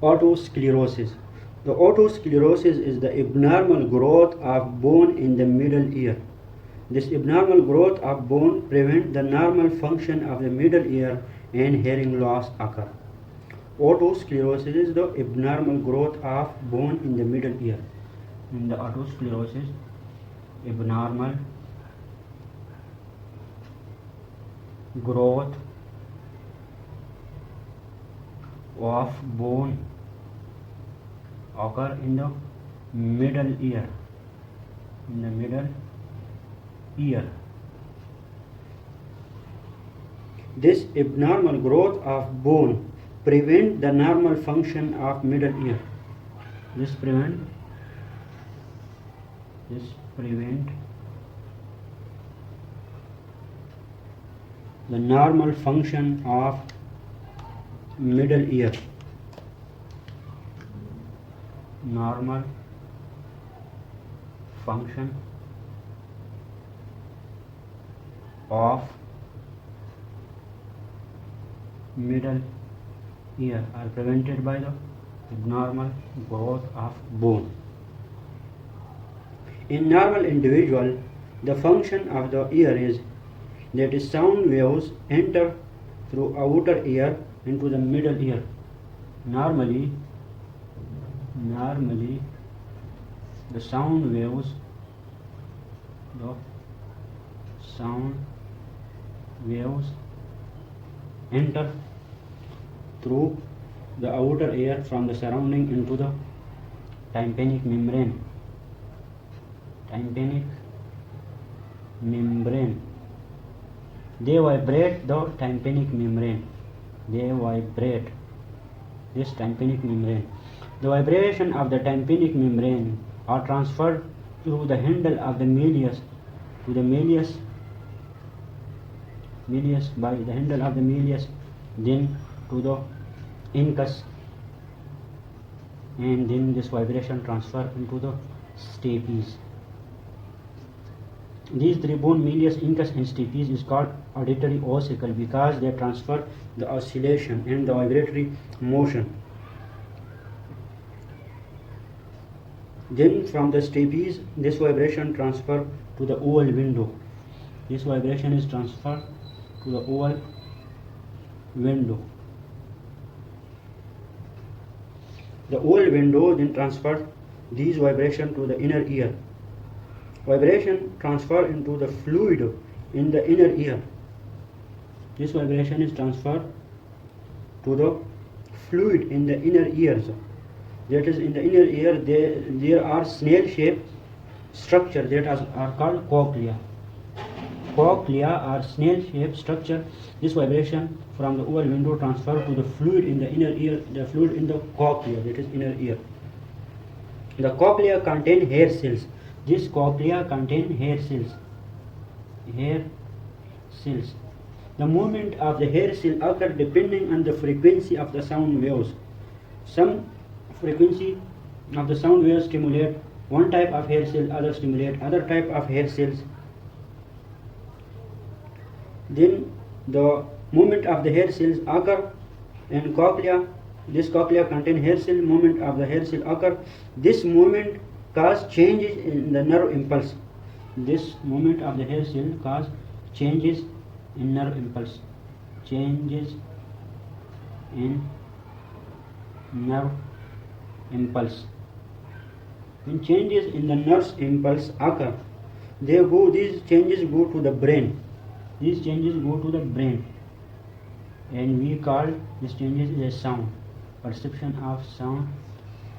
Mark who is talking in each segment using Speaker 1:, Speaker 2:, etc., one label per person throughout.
Speaker 1: Otosclerosis. The otosclerosis is the abnormal growth of bone in the middle ear. This abnormal growth of bone prevents the normal function of the middle ear and hearing loss occur. Otosclerosis is the abnormal growth of bone in the middle ear. In the otosclerosis, abnormal growth of bone occur in the middle ear. In the middle ear. This abnormal growth of bone prevent the normal function of middle ear. This prevent the normal function of middle ear. Normal function of middle ear are prevented by the abnormal growth of bone. In normal individual, the function of the ear is that sound waves enter through outer ear into the middle ear. Normally the sound waves enter through the outer ear from the surrounding into the tympanic membrane. They vibrate the tympanic membrane. They vibrate this tympanic membrane. The vibration of the tympanic membrane are transferred through the handle of the malleus to the malleus by the handle of the malleus, then to the incus, and then this vibration transfer into the stapes. These three bone, malleus, incus and stapes, is called auditory ossicle because they transfer the oscillation and the vibratory motion. Then from the stapes, this vibration transfer to the oval window. This vibration is transferred to the oval window. The oval window then transfer these vibration to the inner ear. Vibration transfer into the fluid in the inner ear. This vibration is transferred to the fluid in the inner ears. That is, in the inner ear there are snail-shaped structure that are called cochlea. Cochlea are snail-shaped structure. This vibration from the oval window transfer to the fluid in the inner ear, the fluid in the cochlea, that is inner ear. The cochlea contain hair cells. This cochlea contain hair cells. The movement of the hair cell occur depending on the frequency of the sound waves. Some frequency of the sound waves stimulate one type of hair cell, other stimulate other type of hair cells. Then the movement of the hair cells occur in cochlea. This cochlea contain hair cell. Movement of the hair cell occur. This movement cause changes in the nerve impulse. This movement of the hair cell cause changes in nerve impulse. Changes in nerve impulse. When changes in the nerve impulse occur, these changes go to the brain. These changes go to the brain, and we call these changes as sound. Perception of sound.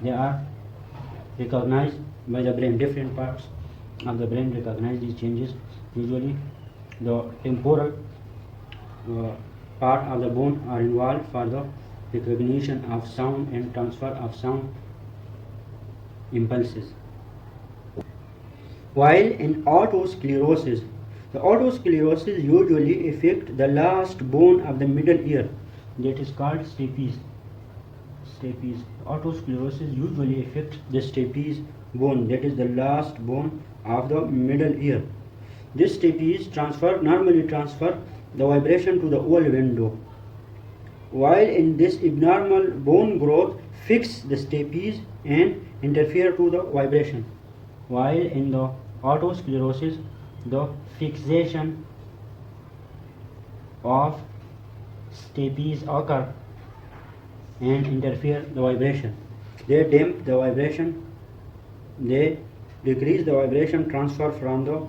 Speaker 1: They are recognized by the brain. Different parts of the brain recognize these changes. Usually the temporal part of the bone are involved for the recognition of sound and transfer of sound impulses. While in otosclerosis, the otosclerosis usually affect the last bone of the middle ear, that is called stapes. Otosclerosis usually affects the stapes bone, that is the last bone of the middle ear. This stapes normally transfer the vibration to the oval window. while in this abnormal bone growth fix the stapes and interfere to the vibration. While in the autosclerosis, the fixation of stapes occur and interfere the vibration. They damp the vibration, they decrease the vibration transfer from the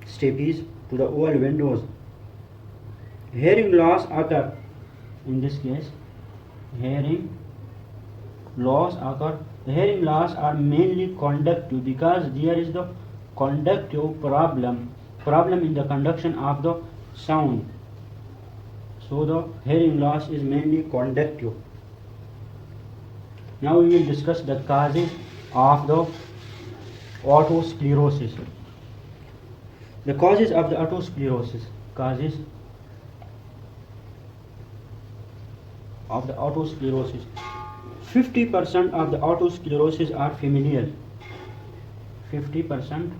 Speaker 1: stapes to the oval windows. Hearing loss occur. In this case, hearing loss occur. The hearing loss are mainly conductive because there is the conductive problem in the conduction of the sound. So the hearing loss is mainly conductive. Now we will discuss the causes of the autosclerosis. The causes of the autosclerosis. Causes of the autosclerosis. 50% of the autosclerosis are familial. 50%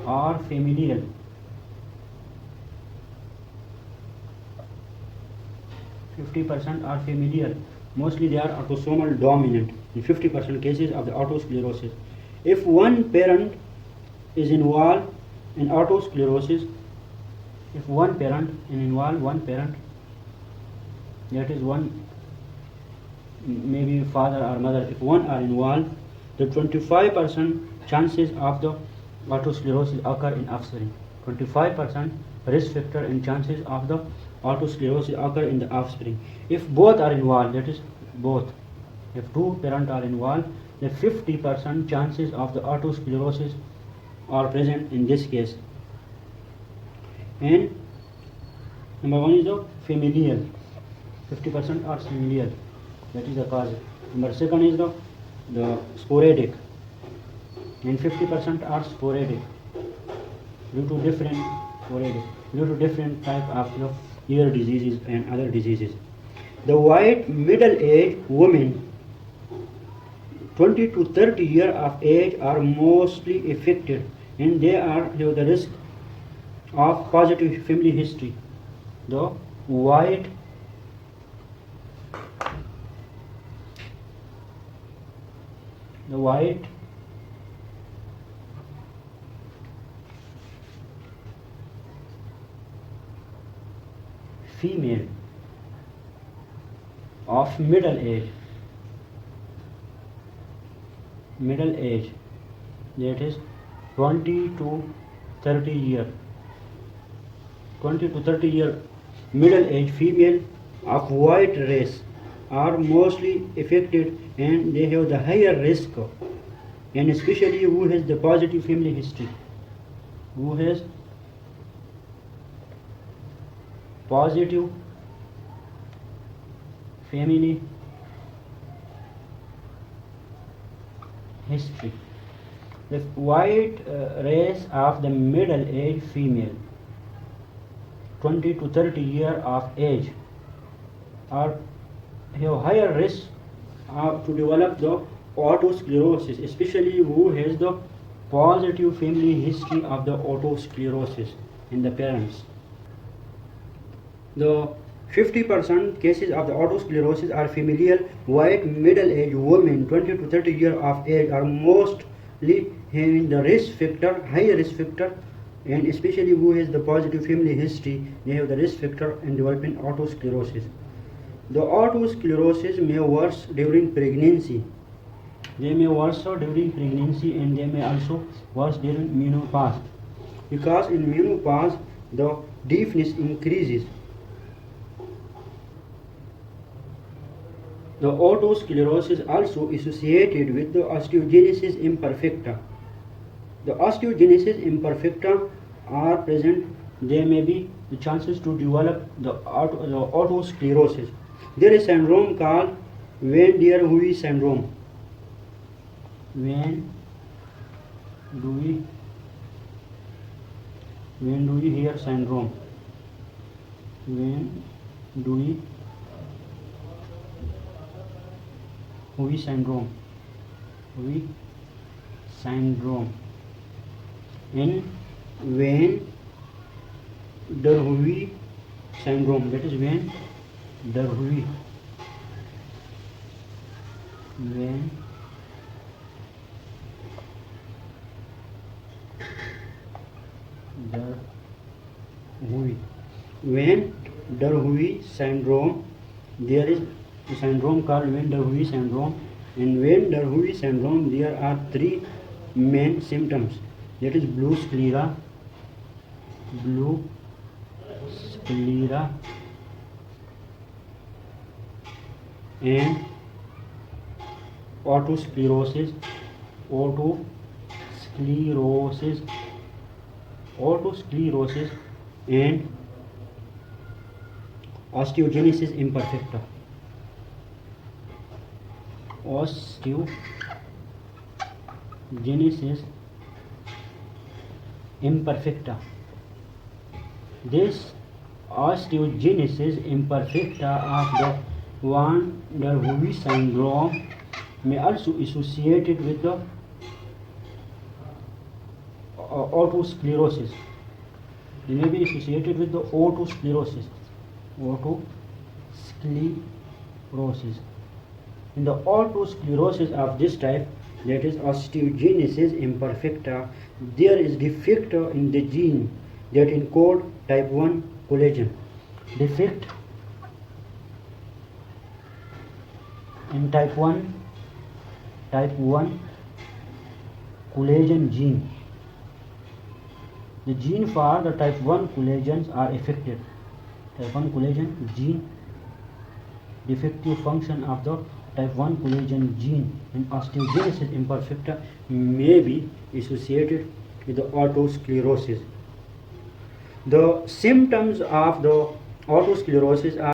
Speaker 1: are familial. 50% are familial. Mostly they are autosomal dominant in 50% cases of the autosclerosis. If one parent is involved in autosclerosis, if one parent is involved, that is one, maybe father or mother, if one are involved, the 25% chances of the autosclerosis occur in offspring. 25% risk factor and chances of the autosclerosis occur in the offspring. If both are involved, that is both, if two parents are involved, the 50% chances of the autosclerosis are present in this case. And number one is the familial. 50% are familial. That is the cause. Number second is the sporadic. And 50% are sporadic due to different type of ear diseases and other diseases. The white middle-aged women 20 to 30 years of age are mostly affected, and they have the risk of positive family history. The white female of middle age, that is 20 to 30 year middle age female of white race are mostly affected, and they have the higher risk, and especially who has the positive family history, who has positive family history. The white race of the middle age female 20 to 30 years of age are have higher risk to develop the autosclerosis, especially who has the positive family history of the autosclerosis in the parents. The 50% cases of the autosclerosis are familial. White middle-aged women 20 to 30 years of age are mostly having the higher risk factor, and especially who has the positive family history, they have the risk factor in developing autosclerosis. The autosclerosis may worse during pregnancy. They may worse during pregnancy, and they may also worse during menopause, because in menopause the deafness increases. The autosclerosis also associated with the osteogenesis imperfecta. The osteogenesis imperfecta are present. There may be the chances to develop the autosclerosis. There is a syndrome called Van der Huey syndrome. When do we hear syndrome? When do we Huey syndrome? Huey syndrome. In Van der Huey syndrome, that is Van der Huey. Van der Huey. Van der Huey syndrome. There is a syndrome called Van der Huey syndrome. In Van der Huey syndrome, there are three main symptoms. That is blue sclera, and autosclerosis, and osteogenesis imperfecta. This osteogenesis imperfecta of the Van der Huey syndrome may also associated with the autosclerosis. They may be associated with the autosclerosis. In the autosclerosis of this type, that is osteogenesis imperfecta, there is defect in the gene that encode type 1 collagen. Defect in type 1 collagen gene. The gene for the type 1 collagens are affected. Type 1 collagen gene, defective function of the type 1 collagen gene in osteogenesis imperfecta may be associated with the autosclerosis. The symptoms of the autosclerosis are